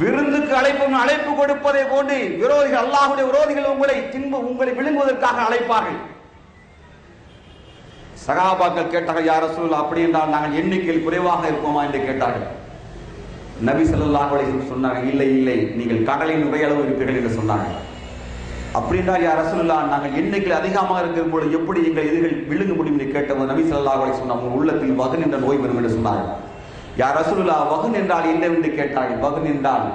விருந்துக்கு அழைப்பு கொடுப்பதை போன்று விரோதிகள், அல்லாஹ்வுடைய விரோதிகள் உங்களை விழுங்குவதற்காக அழைப்பார்கள். சகாபாக்கள் கேட்டார்கள், யா ரசூலல்லாஹ், அப்படி என்றால் நாங்கள் எண்ணிக்கையில் குறைவாக இருப்போமா என்று கேட்டார்கள். நபி ஸல்லல்லாஹு அலைஹி வஸல்லம் சொன்னார்கள், இல்லை இல்லை, நீங்கள் கடலின் நுரையளவு இருப்பீர்கள் என்று சொன்னார்கள். அப்படின்னா யா ரசூலுல்லாஹ், நாங்கள் எண்ணிக்கையில் அதிகமாக இருக்கிற போது எப்படி எங்கள் எதிர்கள் விழுங்க முடியும் என்று கேட்டபோது நபி ஸல்லல்லாஹு அலைஹி வஸல்லம் உங்கள் உள்ளத்தில் வகன் என்ற நோய் வரும் என்று சொன்னார்கள். யா ரசூலுல்லாஹ், வகன் என்றால் என்ன என்று கேட்டார்கள். வகன் என்றால்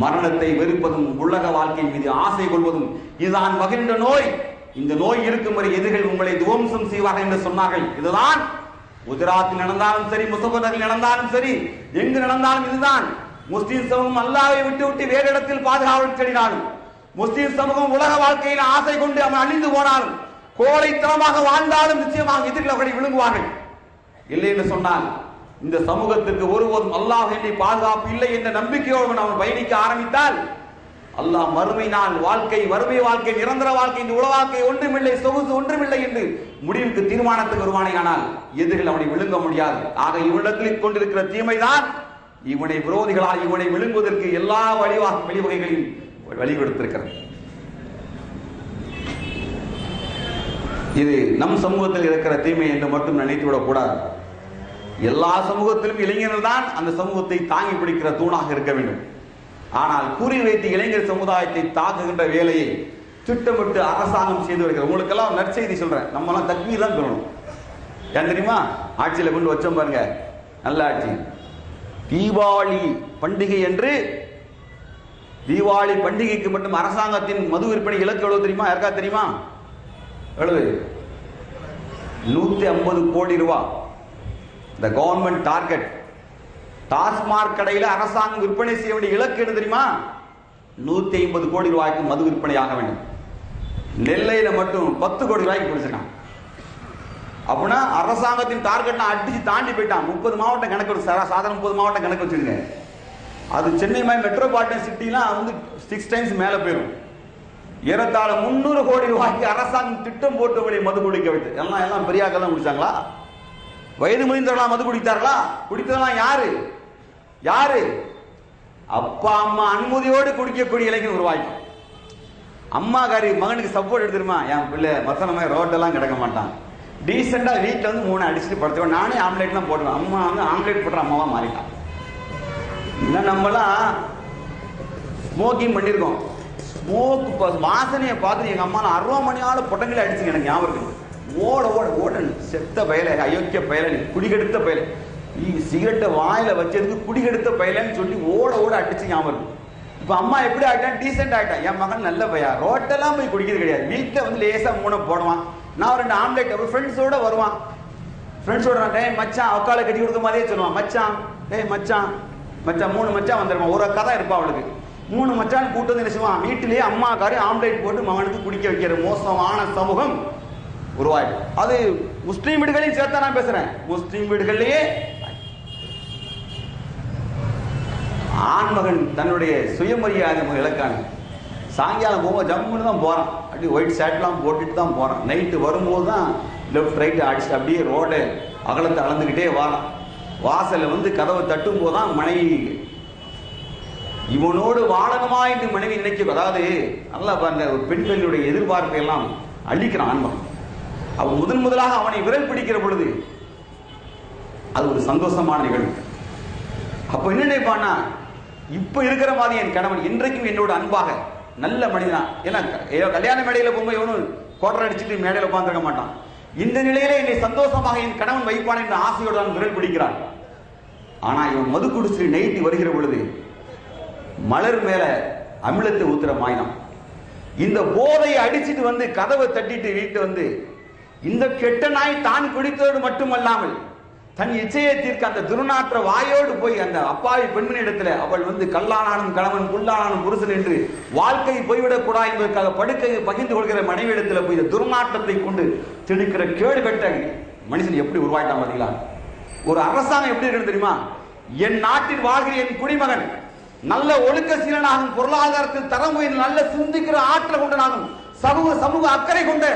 மரணத்தை வெறுப்பதும் உலக வாழ்க்கை மீது ஆசை கொள்வதும், இதுதான் வகன் என்ற நோய். இந்த நோய் இருக்கும் வரை எதிர்கள் உங்களை துவம்சம் செய்வார்கள் என்று சொன்னார்கள். இதுதான் குஜராத்தில் நடந்தாலும் சரி, முசஃபரில் நடந்தாலும் சரி, எங்கு நடந்தாலும் இதுதான். முஸ்லிம் சமூகம் அல்லாஹ்வை விட்டு வேறு இடத்தில் பாதுகாவல் தேடினாலும், முஸ்லிம் சமூகம் உலக வாழ்க்கையில் ஆசை கொண்டு அவன் அழிந்து போனாலும், கோழைத்தனமாக வாழ்ந்தாலும் நிச்சயமாக எதிர்கள் அவர்களை விழுங்குவார்கள். இல்லை என்று சொன்னால் இந்த சமூகத்திற்கு ஒருவரும் அல்லாஹ் என்னை பாதுகாப்பு இல்லை என்ற நம்பிக்கையோடு அவன் பயணிக்க ஆரம்பித்தால், அல்லாஹ் மறுமை நாள் வாழ்க்கை, மறுமை வாழ்க்கை, நிரந்தர வாழ்க்கை, இந்த உலக வாழ்க்கை ஒன்றுமில்லை, சொகுசு ஒன்றுமில்லை என்று முடிவுக்கு தீர்மானத்துக்கு வருவானேயானால் எதிர்கள் அவனை விழுங்க முடியாது. ஆக இவ்விடத்தில் கொண்டிருக்கிற தீமைதான் இவனை விரோதிகளால் இவனை விழுங்குவதற்கு எல்லா வழிவகைகளையும் வழிகொடுத்திருக்கிறது. இது நம் சமூகத்தில் இருக்கிற தீமை என்று மட்டும் நினைத்துவிடக் கூடாது. எல்லா சமூகத்திலும் இளைஞர்கள் தான் அந்த சமூகத்தை தாங்கி பிடிக்கிற தூணாக இருக்க வேண்டும். ஆனால் கூறி வைத்து இளைஞர் சமுதாயத்தை தாக்குகின்ற வேலையை திட்டமிட்டு அரசாங்கம் செய்து வருகிறது. உங்களுக்கெல்லாம் நற்செய்தி சொல்றேன், நம்ம எல்லாம் தக்பீர் தான் சொல்லணும். ஏன் தெரியுமா? ஆட்சியில கொண்டு வச்சோம் பாருங்க, நல்ல ஆட்சி. தீபாவளி பண்டிகை என்று, தீபாவளி பண்டிகைக்கு மட்டும் அரசாங்கத்தின் மது விற்பனை இலக்கு எவ்வளவு தெரியுமா? யாருக்கா தெரியுமா? எவ்வளவு? 150 கோடி ரூபாய். இந்த கவர்மெண்ட் டார்கெட். டாஸ்மாக் கடையில் அரசாங்கம் விற்பனை செய்ய வேண்டிய இலக்கு என்ன தெரியுமா? 150 கோடி ரூபாய்க்கு மது விற்பனை ஆக வேண்டும். நெல்லையில மட்டும் 10 கோடி ரூபாய்க்கு பிடிச்சிருக்கான். அப்படின்னா அரசாங்கத்தின் டார்கெட் அடிச்சு தாண்டி போயிட்டான். 30 மாவட்டம் கணக்கு, சாதாரண 30 மாவட்டம் கணக்கு வச்சிருங்க. அது சென்னை மாதிரி மெட்ரோபாலிட்டன் சிட்டிலாம் வந்து 6 டைம்ஸ் மேல போயிடும். ஏறத்தாழ 300 கோடி ரூபாய்க்கு அரசாங்கம் திட்டம் போட்டு மது குடிக்க வைத்து, எல்லாம் பெரியாக்கள் தான் குடிச்சாங்களா? வயது முதிர்ந்தவர்களா மது குடித்தார்களா? குடித்ததெல்லாம் யாரு? அப்பா அம்மா அனுமதியோடு குடிக்கக்கூடிய இளைஞன் உருவாக்கும். அம்மா காரி மகனுக்கு சப்போர்ட் எடுத்துருமா, என் பிள்ளை மசனமே ரோட்டெல்லாம் கிடக்க மாட்டான், டீசெண்டா வீட்டில் வந்து 3 அடிச்சுட்டு படுத்துவேன், நானே ஆம்லேட்லாம் போடுவேன். அம்மா வந்து ஆம்லேட் போடுற அம்மாவா மாறிட்டான். இல்லை நம்மளாம் ஸ்மோக்கிங் பண்ணியிருக்கோம். ஸ்மோக்கு வாசனையை பார்த்து எங்க அம்மா 60 மணியால பொட்டங்களை அடிச்சுங்க. எனக்கு ஞாபகம் இருக்கு. ஓட செத்த பயல, அயோக்கிய பயல, குடிகெடுத்த பயல, சிகரெட்டை வாயில வச்சதுக்கு குடிகெடுத்த பயலன்னு சொல்லி ஓட அடிச்சு ஞாபகம் இருக்கு. இப்ப அம்மா எப்படி ஆயிட்டான்? டீசென்ட் ஆயிட்டான். என் மகன் நல்ல பையா, ரோட்டெல்லாம் போய் குடிக்கிறது கிடையாது. வீட்டுல வந்து லேசா 3 போடுவான். நான் 2 ஆம்லேட் ஃப்ரெண்ட்ஸோட வருவான். ஃப்ரெண்ட்ஸோட மச்சான் அக்காலை கட்டி கொடுக்க மாதிரியே சொல்லுவான், மச்சான் 3 மச்சான் வந்துடுவான். ஒரு அக்கா தான் இருப்பான் அவளுக்கு. 3 மச்சான் கூட்டு வந்து நினைச்சுவான். வீட்டிலேயே அம்மாக்காரி ஆம்லேட் போட்டு மகனுக்கு குடிக்க வைக்கிற மோசமான சமூகம் உருவாயிடும். அது முஸ்லீம் வீடுகளையும் சேர்த்தா நான் பேசுறேன். முஸ்லீம் வீடுகளிலேயே ஆண்மகன் தன்னுடைய சுயமரியாதை இலக்கான சாயங்காலம் போக ஜம்முன்னு தான் போறான். அப்படி ஒயிட் ஷர்ட்லாம் போட்டுட்டு தான் போறான். நைட்டு வரும்போது தான் லெஃப்ட் ரைட் அடிச்சு அப்படியே ரோட அகலத்தை அளந்துக்கிட்டே வரான். வாசல்ல வந்து கதவை தட்டும் போதுதான் மனைவி இவனோடு வாழணுமா என்று மனைவி நினைக்க, அதாவது நல்லா பாருங்க, ஒரு பெண்களுடைய எதிர்பார்ப்பை எல்லாம் அழிக்கிறான் ஆண்மகன். அவன் முதலாக அவனை விரல் பிடிக்கிற பொழுது அது ஒரு சந்தோஷமான நிகழ்வு. அப்ப என்ன நினைப்பான்னா, இப்ப இருக்கிற மாதிரி என் கணவன் இன்றைக்கும் என்னோட அன்பாக நல்ல மனிதனா. ஏன்னா கல்யாண மேடையில போகும்போது இவனும் கோட்டர் அடிச்சுட்டு மேடையில உட்கார்ந்துருக்க மாட்டான். இந்த நிலையில என்னை சந்தோஷமாக என் கணவன் வைப்பான் என்ற ஆசையோடு தான் விரல் பிடிக்கிறான். ஆனா இவன் மது குடிச்சு நைட்டு வருகிற பொழுது மலர் மேல அமிலத்தை ஊத்துற மாயினான். இந்த போதையை அடிச்சுட்டு வந்து கதவை தட்டிட்டு வீட்டு வந்து இந்த கெட்ட நாய் தான் குடித்ததோடு மட்டுமல்லாமல் தன் இச்சையை தீர்க்க அந்த துர்நாற்ற வாயோடு போய் அந்த அப்பாவி பெண்மணி இடத்துல அவள் வந்து கல்லானானும் கணவன் புல்லானானும் புருஷன் என்று வாழ்க்கை போய்விடக் கூடாது என்பதற்காக படுக்கையை பகிர்ந்து கொள்கிற மனைவி இடத்துல போய் இந்த துர்நாற்றத்தை கொண்டு திடுக்கிற கேடு கட்ட மனுஷன் எப்படி உருவாயிட்டான் பார்த்தீங்களா? ஒரு அரசாங்கம் எப்படி இருக்கு தெரியுமா? என் நாட்டில் வாழ்கிற என் குடிமகன் நல்ல ஒழுக்க சீலனாகும், பொருளாதாரத்தில் தரம் உயர்ந்து நல்ல சிந்திக்கிற ஆற்றல் கொண்டனாகும், சமூக அக்கறை கொண்ட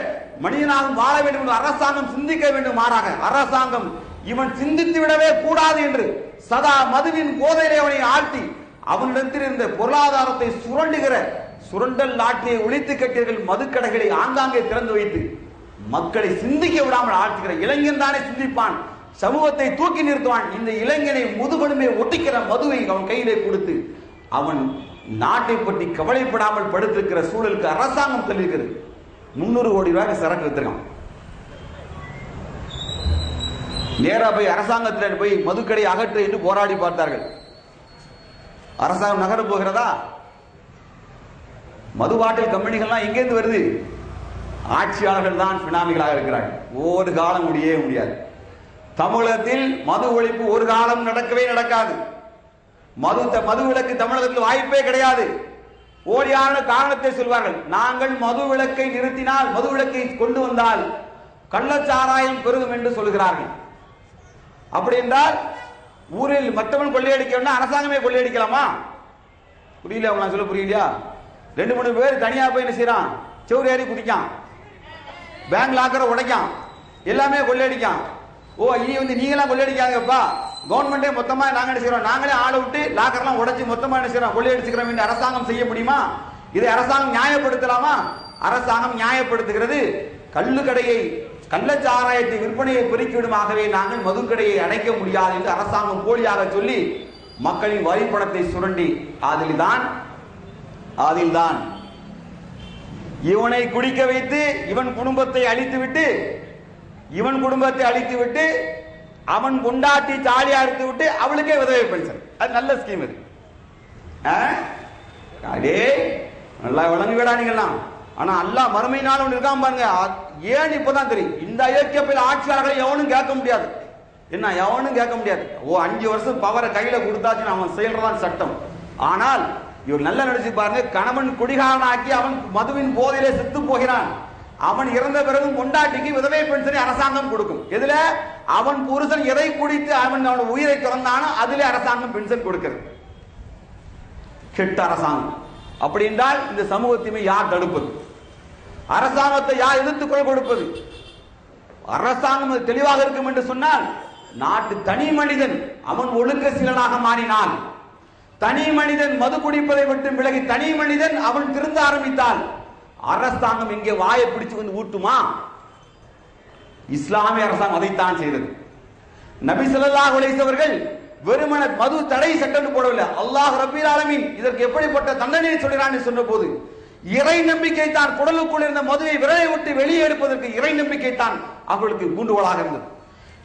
மனிதனாகவும் வாழ வேண்டும் என்று அரசாங்கம் சிந்திக்க வேண்டும். மாறாக அரசாங்கம் இவன் சிந்தித்து விடவே கூடாது என்று சதா மதுவின் போதையிலே அவனை ஆட்டி அவனிடத்தில் இருந்த பொருளாதாரத்தை சுரண்டுகிற சுரண்டல் நாட்டியை ஒழித்து கட்டியவர்கள் மதுக்கடைகளை ஆங்காங்கே திறந்து வைத்து மக்களை சிந்திக்க விடாமல் ஆழ்த்துகிற இளைஞன் தானே சிந்திப்பான், சமூகத்தை தூக்கி நிறுத்துவான். இந்த இளைஞனை முதுகெலும்பை ஒட்டிக்கிற மதுவை அவன் கையிலே கொடுத்து அவன் நாட்டை பற்றி கவலைப்படாமல் படுத்திருக்கிற சூழலுக்கு அரசாங்கம் தள்ளிருக்கிறது. 300 கோடி ரூபாய்க்கு சரக்கு வித்துருக்கான். நேரா போய் அரசாங்கத்தில் போய் மதுக்கடை அகற்று என்று போராடி பார்த்தார்கள். அரசாங்கம் நகர போகிறதா? மது பாட்டில் கம்பெனிகள்லாம் எங்கேருந்து வருது? ஆட்சியாளர்கள் தான் பினாமிகளாக இருக்கிறார்கள். ஒரு காலம் முடியவே முடியாது. தமிழகத்தில் மது ஒழிப்பு ஒரு காலம் நடக்கவே நடக்காது. மது விலக்கு தமிழகத்தில் வாய்ப்பே கிடையாது. ஓடியான காரணத்தை சொல்வார்கள். நாங்கள் மது விலக்கை நிறுத்தினால், மது விலக்கை கொண்டு வந்தால் கள்ளச்சாராயம் பெருகும் என்று சொல்கிறார்கள். அப்படி என்றால் ஊரில் மற்றவன் கொள்ளையடிக்க அரசாங்கமே கொள்ளையடிக்கலாமா? புரியல, நான் சொல்ல புரியலையா? 2-3 பேர் தனியா போய் என்ன செய்யறான்? செவ்வறு ஏறி குதிக்கான், பேங்க் லாக்கரை உடைக்கான், எல்லாமே கொள்ளையடிக்கான். ஓ, இனி நீங்களாம் கொள்ளையடிக்காங்கப்பா, கவர்மெண்டே மொத்தமா நாங்க என்ன செய்யறோம், நாங்களே ஆளை விட்டு லாக்கர்லாம் உடைச்சு மொத்தமா என்ன செய்யறோம், கொள்ளையடிச்சுக்கிறோம் என்று அரசாங்கம் செய்ய முடியுமா? இதை அரசாங்கம் நியாயப்படுத்தலாமா? அரசாங்கம் நியாயப்படுத்துகிறது. கள்ளுக்கடையை, கள்ளச்சாராயத்தை விற்பனையை பெருக்கிவிடுமாகவே நாங்கள் மதுக்கடையை அடைக்க முடியாது என்று அரசாங்கம் போலியாக சொல்லி மக்களின் வரி பணத்தை சுரண்டி அதில்தான் இவனை குடிக்க வைத்து இவன் குடும்பத்தை அழித்துவிட்டு அவன் கொண்டாட்டி ஜாலியா எடுத்து விட்டு அவளுக்கே உதவி பென்ஷன். அது நல்ல ஸ்கீம். அது அடே நல்லா விளங்கி விடா நீங்கெல்லாம். ஆனா அல்லாஹ் மறுமை நாள் ஒன்று இருக்காம பாருங்க. ஏன் இப்பதான் தெரியும். இந்த ஐக்கிய ஆட்சியாளர்களை எவனும் கேட்க முடியாது. என்ன, எவனும் கேட்க முடியாது. 5 வருஷம் பவரை கையில கொடுத்தாச்சுன்னு அவன் செயல்றதான் சட்டம். ஆனால் இவர் நல்லா நினைச்சு பாருங்க. கணவன் குடிகாரனாக்கி அவன் மதுவின் போதையிலே செத்து போகிறான். அவன் இறந்த பிறகு கொண்டாட்டிக்கு விதவை பென்ஷனை அரசாங்கம் கொடுக்கும். எதுல? அவன் புருஷன் எதை குடித்து அவன் உயிரை துறந்தானோ அதிலே அரசாங்கம் பென்ஷன் கொடுக்கிறது. கெட்ட அரசாங்கம். அப்படி என்றால் இந்த சமூகத்தையுமே யார் தடுப்பது? அரசாங்கத்தை யார் எதிர்த்து குரல் கொடுப்பது? அரசாங்கம் தெளிவாக இருக்கும் என்று சொன்னால் நாட்டு தனி மனிதன் அவன் ஒழுக்க சீலனாக மாறினான். தனி மனிதன் மது குடிப்பதை மட்டும் விலகி தனி மனிதன் அவன் திருந்த ஆரம்பித்தால் அரசாங்கம் இங்கே வாயை பிடிச்சு வந்து ஊட்டுமா? இஸ்லாமிய அரசாங்கம் அதைத்தான் செய்தது. நபி ஸல்லல்லாஹு அலைஹி வஸல்லம் வெறுமன மது தடை சட்டம் போடவில்லை. அல்லாஹ் ரப்பீல் ஆலமீன் இதற்கு எப்படிப்பட்ட தண்டனையை சொல்கிறான் சொன்ன போது இறை நம்பிக்கை தான் குடலுக்குள் இருந்த மதுவை விரலை விட்டு வெளியே எடுப்பதற்கு இறை நம்பிக்கை தான் அவர்களுக்கு கூண்டுகோலாக இருந்தது.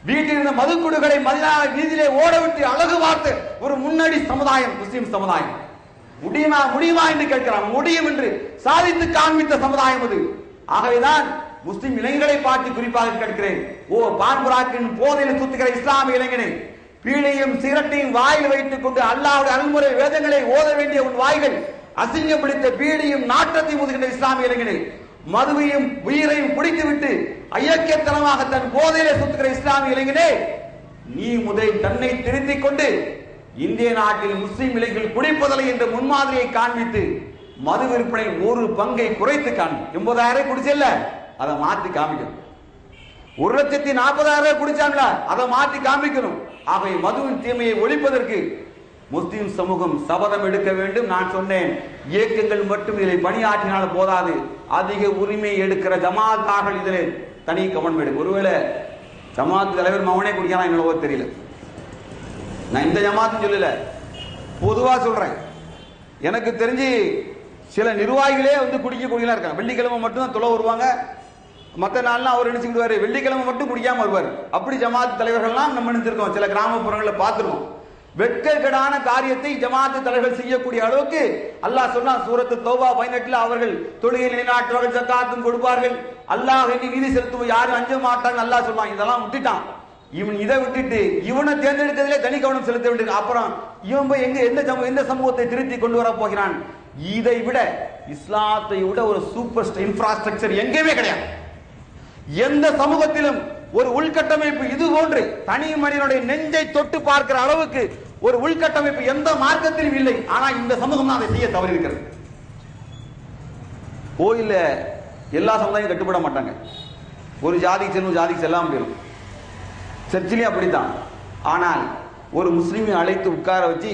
வீட்டில் இருந்த மதுக்குடுகளை மதினா வீதியிலே ஓடவிட்டு அழகு பார்த்த ஒரு முன்னணி சமுதாயம் முஸ்லிம் சமுதாயம். முடியுமா என்று கேட்கிறான். முடியும் என்று சாதித்து காண்பித்த சமுதாயம் அது. ஆகவேதான் முஸ்லிம் இளைஞர்களை பார்த்து குறிப்பாக கேட்கிறேன். பான்புராக்கின் போதையில் சுத்துகிற இஸ்லாமிய இளைஞனை, பீழையும் சிகரெட்டையும் வாயில் வைத்துக் கொண்டு அல்லாஹ்வுடைய அருள்முறை வேதங்களை ஓத வேண்டிய உன் வாய்கள் அசிங்கம் பிடித்த பீடியும் நாட்டத்தையும் ஊதுகின்ற இஸ்லாமிய இளைஞனை, மதுவையும் உயிரையும் குடித்துவிட்டு ஐயக்கியத்தனமாக தன் போதையிலே சுத்துகிற இஸ்லாமிய இளைஞனே, நீ முதலில் தன்னை திருத்திக் கொண்டு இந்திய நாட்டில் முஸ்லிம் இளைஞர்கள் குடிப்பதில்லை என்ற முன்மாதிரியை காண்பித்து மது விற்பனை 1 பங்கை குறைத்து காண்பி. 80,000 குடிச்சல்ல, அதை மாற்றி காமிக்கணும். 1,40,000 குடிச்சாங்களா, அதை மாற்றி காமிக்கணும். ஆகவே மதுவின் தீமையை ஒழிப்பதற்கு முஸ்லிம் சமூகம் சபதம் எடுக்க வேண்டும். நான் சொன்னேன், இயக்கங்கள் மட்டும் இதில் பணியாற்றினால் போதாது, அதிக உரிமை எடுக்கிற ஜமாத்தார்கள் இதில் தனி கவனம் எடுக்கும். ஒருவேளை ஜமாத் தலைவர் மவனே குடிக்கலாம் என்னவோ தெரியல. நான் இந்த ஜமாத்தும் சொல்லல, பொதுவா சொல்றேன். எனக்கு தெரிஞ்சு சில நிர்வாகிகளே குடிக்கலாம் இருக்காங்க. வெள்ளிக்கிழமை மட்டும் தான் தொலை வருவாங்க, மற்ற நாள்லாம் அவர் நினைச்சுக்கிடுவாரு. வெள்ளிக்கிழமை மட்டும் குடிக்காம வருவார். அப்படி ஜமாத் தலைவர்கள்லாம் நம்ம நினைச்சிருக்கோம், சில கிராமப்புறங்களில் பார்த்துருக்கோம். வெட்கக்கேடான காரியத்தை ஜமாத்து தலைவர்கள் செய்யக்கூடிய அளவுக்கு அல்லாஹ் சொன்னான் சூரத்து தௌபா 18 அவர்கள் தொழுகை நிலைநாட்டுவார்கள், ஜக்காத்தும் கொடுப்பார்கள், அல்லாஹ் எண்ணி நீதி செலுத்துவோம், யாரும் அஞ்ச மாட்டாங்க அல்லாஹ் சொல்லுவான். இதெல்லாம் விட்டுட்டான். இவன் இதை விட்டுட்டு இவனை தேர்ந்தெடுக்கிறதுலே தனி கவனம் செலுத்த வேண்டியது. அப்புறம் இவன் போய் எந்த சமூகத்தை திருத்தி கொண்டு வர போகிறான்? இதை விட இஸ்லாத்தை விட ஒரு சூப்பர் இன்ஃப்ராஸ்ட்ரக்சர் எங்கேயுமே கிடையாது. எந்த சமூகத்திலும் ஒரு உள்கட்டமைப்பு இது போன்று தனி மனிதனுடைய நெஞ்சை தொட்டு பார்க்கிற அளவுக்கு ஒரு உள்கட்டமைப்பு எந்த மார்க்கத்திலும் இல்லை. ஆனா இந்த சமூகம் தான் அதை செய்ய தவறி இருக்கிறது. கோயில்ல எல்லா சமுதாயம் கட்டுப்பட மாட்டாங்க. ஒரு ஜாதிக்கு செல்லும், ஜாதிக்கு செல்லாம போயிடும். சர்ச்சிலையும் அப்படித்தான். ஆனால் ஒரு முஸ்லீமை அழைத்து உட்கார வச்சு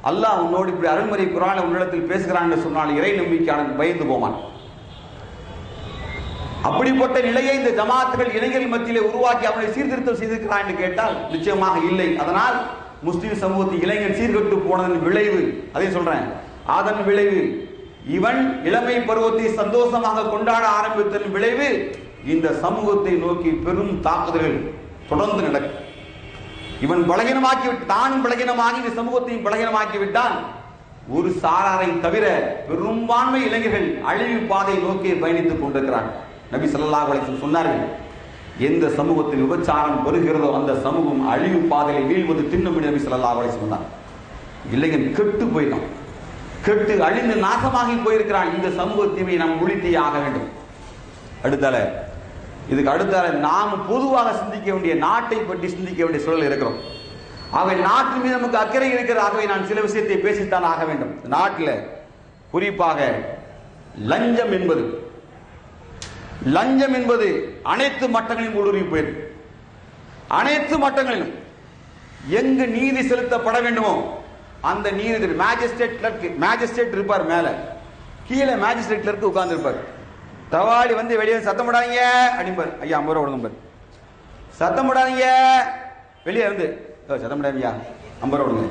அல்லாஹ் உன்னோடு இப்படி அருள்மறை குர்ஆனை உன்னிடத்தில் பேசுகிறான் என்று சொன்னால் இறை நம்பிக்கையாளன் பயந்து போவான். அப்படிப்பட்ட நிலையை இந்த ஜமாத்துகள் இளைஞர்கள் மத்தியிலே உருவாக்கி அவனை சீர்திருத்தம் செய்திருக்கிறான் என்று கேட்டால் நிச்சயமாக இல்லை. அதனால் முஸ்லிம் சமூகத்தில் இளைஞன் சீர்கட்டு போனதன் விளைவு, அதை சொல்றேன், அதன் விளைவு இவன் இளமை பருவத்தை சந்தோஷமாக கொண்டாட ஆரம்பித்ததன் விளைவு இந்த சமூகத்தை நோக்கி பெரும் தாக்குதல்கள் தொடர்ந்து நடக்கும். இவன் பலகீனமாக்கி தானும் பலகீனமாகி இந்த சமூகத்தையும் பலகீனமாக்கி விட்டான். ஒரு சாராரை தவிர பெரும்பான்மை இளைஞர்கள் அழிவு பாதை நோக்கி பயணித்துக் கொண்டிருக்கிறார்கள். நபி ஸல்லல்லாஹு அலைஹி வஸல்லம் சொன்னார்கள், எந்த சமூகத்தில் விபச்சாரம் வருகிறதோ அந்த சமூகம் அழிவு பாதையை வீழ்வது திண்ணம். நபி ஸல்லல்லாஹு அலைஹி வஸல்லம் சொன்னார். இளைஞன் கெட்டு போயிட்டான், கெட்டு அழிந்து நாசமாகி போயிருக்கிறான். இந்த சமூகத்தையுமே நாம் ஒழித்தே ஆக வேண்டும். இதுக்கு அடுத்தால நாம் பொதுவாக சிந்திக்க வேண்டிய, நாட்டை பற்றி சிந்திக்க வேண்டிய சூழல் இருக்கிறோம். ஆகவே நாட்டின் மீது நமக்கு அக்கறை இருக்கிற, ஆகவே நான் சில விஷயத்தை பேசித்தான் ஆக வேண்டும். நாட்டில் குறிப்பாக லஞ்சம் என்பது அனைத்து மட்டங்களிலும் ஊடுருவி போயிருக்கு. அனைத்து மட்டங்களிலும் எங்கு நீதி செலுத்தப்பட வேண்டுமோ அந்த நீதி மேஜிஸ்ட்ரேட் இருப்பார், மேல கீழே மேஜிஸ்ட்ரேட் கிளர்க் உட்கார்ந்து இருப்பார். தவாளி வந்து வெளியே சத்தம் போடாதீங்க அப்படிம்பார். ஐயா 50 ரூபா கொடுங்க, சத்தம் போடாதீங்க, வெளியே வந்து சத்தம் போடாதீங்க 50 ரூபா கொடுங்க.